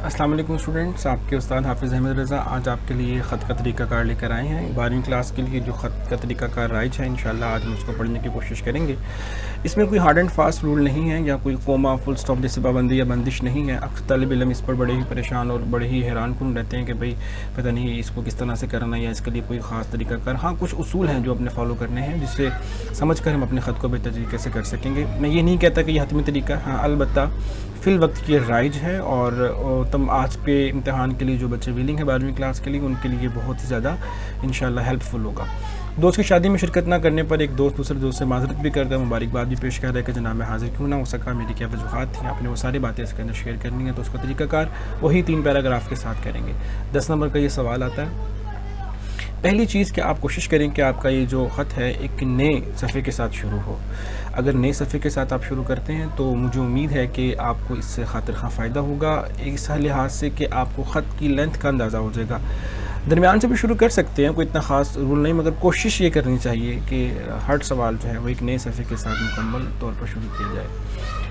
السلام علیکم اسٹوڈنٹس، آپ کے استاد حافظ احمد رضا آج آپ کے لیے خط کا طریقہ کار لے کر آئے ہیں 12ویں کلاس کے لیے۔ جو خط کا طریقہ کار رائج ہے انشاءاللہ آج ہم اس کو پڑھنے کی کوشش کریں گے۔ اس میں کوئی ہارڈ اینڈ فاسٹ رول نہیں ہے یا کوئی کوما فل سٹاپ جیسے پابندی یا بندش نہیں ہے۔ اکثر طالب علم اس پر بڑے ہی پریشان اور بڑے ہی حیران کن رہتے ہیں کہ بھئی پتہ نہیں اس کو کس طرح سے کرنا ہے یا اس کے لیے کوئی خاص طریقہ کار۔ ہاں، کچھ اصول ہیں جو اپنے فالو کرنے ہیں جس سے سمجھ کر ہم اپنے خط کو بہتر طریقے سے کر سکیں گے۔ میں یہ نہیں کہتا کہ یہ حتمی طریقہ، ہاں البتہ فی الوقت یہ رائج ہے اور تم آج کے امتحان کے لیے جو بچے ویلنگ ہے 12ویں کلاس کے لیے ان کے لیے بہت ہی زیادہ انشاءاللہ ہیلپ فل ہوگا۔ دوست کی شادی میں شرکت نہ کرنے پر ایک دوست دوسرے دوست سے معذرت بھی کرتا ہے، مبارکباد بھی پیش کر رہا ہے کہ جناب میں حاضر کیوں نہ ہو سکا، میری کیا وجوہات تھیں، آپ نے وہ ساری باتیں اس کے اندر شیئر کرنی ہیں۔ تو اس کا طریقہ کار وہی 3 پیراگراف کے ساتھ کریں گے۔ 10 نمبر کا یہ سوال آتا ہے۔ پہلی چیز کہ آپ کوشش کریں کہ آپ کا یہ جو خط ہے ایک نئے صفحے کے ساتھ شروع ہو۔ اگر نئے صفحے کے ساتھ آپ شروع کرتے ہیں تو مجھے امید ہے کہ آپ کو اس سے خاطر خواہ فائدہ ہوگا، اس لحاظ سے کہ آپ کو خط کی لینتھ کا اندازہ ہو جائے گا۔ درمیان سے بھی شروع کر سکتے ہیں، کوئی اتنا خاص رول نہیں، مگر کوشش یہ کرنی چاہیے کہ ہر سوال جو ہے وہ ایک نئے صفحے کے ساتھ مکمل طور پر شروع کیا جائے۔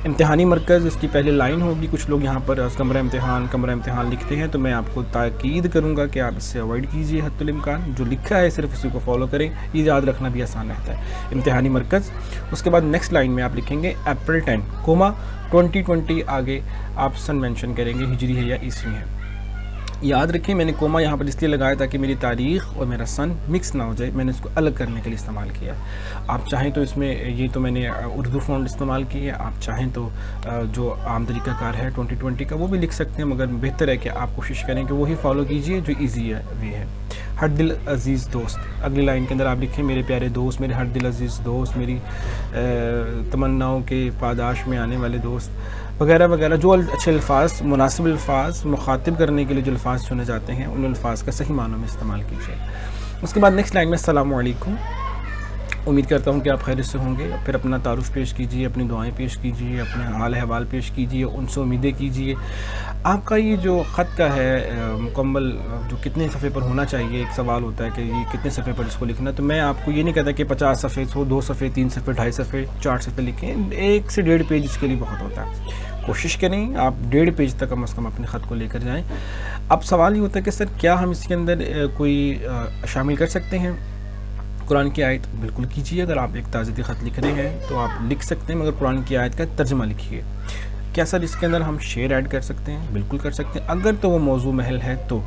امتحانی مرکز اس کی پہلی لائن ہوگی۔ کچھ لوگ یہاں پر کمرہ امتحان لکھتے ہیں، تو میں آپ کو تاکید کروں گا کہ آپ اس سے اوائڈ کیجئے حد الامکان۔ جو لکھا ہے صرف اسی کو فالو کریں، یہ یاد رکھنا بھی آسان رہتا ہے۔ امتحانی مرکز، اس کے بعد نیکسٹ لائن میں آپ لکھیں گے اپریل 10 کوما 2020، آگے آپ سن مینشن کریں گے ہجری ہے یا عیسوی ہے۔ یاد رکھیں میں نے کوما یہاں پر اس لیے لگایا تاکہ میری تاریخ اور میرا سن مکس نہ ہو جائے، میں نے اس کو الگ کرنے کے لیے استعمال کیا۔ آپ چاہیں تو اس میں یہ تو میں نے اردو فونٹ استعمال کی ہے، آپ چاہیں تو جو عام طریقہ کار ہے 2020 کا وہ بھی لکھ سکتے ہیں، مگر بہتر ہے کہ آپ کوشش کریں کہ وہی فالو کیجئے جو ایزی وے ہے۔ ہر دل عزیز دوست، اگلی لائن کے اندر آپ لکھیں میرے پیارے دوست، میرے ہر دل عزیز دوست، میری تمناؤں کے پاداش میں آنے والے دوست وغیرہ وغیرہ۔ جو اچھے الفاظ، مناسب الفاظ مخاطب کرنے کے لیے جو الفاظ چنے جاتے ہیں ان الفاظ کا صحیح معنوں میں استعمال کیجیے۔ اس کے بعد نیکسٹ لائن میں السلام علیکم، امید کرتا ہوں کہ آپ خیریت سے ہوں گے۔ پھر اپنا تعارف پیش کیجیے، اپنی دعائیں پیش کیجیے، اپنے حال احوال پیش کیجیے، ان سے امیدیں کیجیے۔ آپ کا یہ جو خط کا ہے مکمل جو کتنے صفحے پر ہونا چاہیے، ایک سوال ہوتا ہے کہ یہ کتنے صفحے پر اس کو لکھنا، تو میں آپ کو یہ نہیں کہتا کہ 50 صفحے ہو، 2 صفحے، 3 صفحے، 2.5 صفحے، 4 صفحے لکھیں، 1 سے 1.5 پیج اس کے لیے بہت ہوتا ہے۔ کوشش کریں آپ 1.5 پیج تک کم از کم اپنے خط کو لے کر جائیں۔ اب سوال یہ ہوتا ہے کہ سر کیا ہم اس کے اندر کوئی شامل کر سکتے ہیں قرآن کی آیت؟ بالکل کیجیے، اگر آپ ایک تعزیتی خط لکھ رہے ہیں تو آپ لکھ سکتے ہیں، مگر قرآن کی آیت کا ترجمہ لکھیے۔ کیا سر اس کے اندر ہم شعر ایڈ کر سکتے ہیں؟ بالکل کر سکتے ہیں، اگر تو وہ موضوع محل ہے تو۔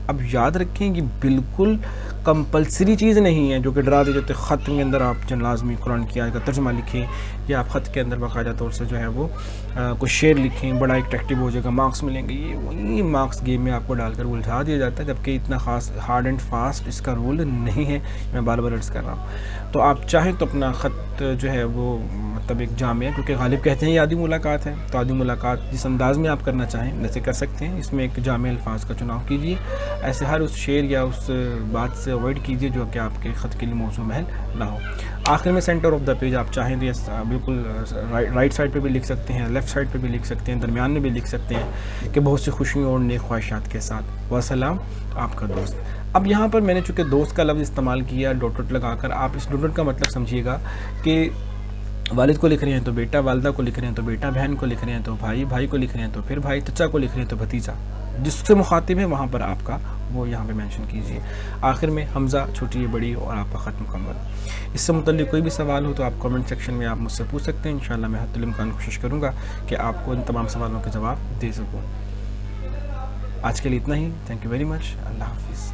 اب یاد رکھیں کہ بالکل کمپلسری چیز نہیں ہے جو کہ ڈرا دی جاتے خط کے اندر آپ جو لازمی قرآن کی آیت کا ترجمہ لکھیں، یا آپ خط کے اندر باقاعدہ طور سے جو ہے وہ کوئی شعر لکھیں، بڑا ایکٹیو ہو جائے گا، مارکس ملیں گے۔ یہ وہی مارکس گیم میں آپ کو ڈال کر الجھا دیا جاتا ہے، جبکہ اتنا خاص ہارڈ اینڈ فاسٹ اس کا رول نہیں ہے، میں بار بار عرض کر رہا ہوں۔ تو آپ چاہیں تو اپنا خط جو ہے وہ مطلب ایک جامع ہے، کیونکہ غالب کہتے ہیں یہ آدھی ملاقات ہے، تو آدھی ملاقات جس انداز میں آپ کرنا چاہیں ویسے کر سکتے ہیں۔ اس میں ایک جامع الفاظ کا چناؤ کیجیے، ایسے ہر اس شعر یا اس بات سے اوائڈ کیجیے جو کہ آپ کے خط کے لیے موضوع محل نہ ہو۔ آخر میں سینٹر آف دا پیج آپ چاہیں تو بالکل رائٹ سائڈ پہ بھی لکھ سکتے ہیں، لیفٹ سائڈ پہ بھی لکھ سکتے ہیں، درمیان میں بھی لکھ سکتے ہیں کہ بہت سی خوشیوں اور نیک خواہشات کے ساتھ وسلام آپ کا دوست۔ اب یہاں پر میں نے چونکہ دوست کا لفظ استعمال کیا ڈاٹ ڈاٹ لگا کر، آپ اس ڈاٹ ڈاٹ کا مطلب سمجھیے گا کہ والد کو لکھ رہے ہیں تو بیٹا، والدہ کو لکھ رہے ہیں تو بیٹا، بہن کو لکھ رہے ہیں تو بھائی، بھائی کو لکھ رہے ہیں تو پھر بھائی، چچا کو لکھ رہے ہیں تو بھتیجا، جس سے مخاطب ہے وہاں پر آپ کا وہ یہاں پہ مینشن کیجئے۔ آخر میں حمزہ چھوٹی بڑی اور آپ کا خط مکمل۔ اس سے متعلق کوئی بھی سوال ہو تو آپ کامنٹ سیکشن میں آپ مجھ سے پوچھ سکتے ہیں، انشاءاللہ میں حد الامکان کوشش کروں گا کہ آپ کو ان تمام سوالوں کے جواب دے سکوں۔ آج کے لیے اتنا ہی، تھینک یو ویری مچ، اللہ حافظ۔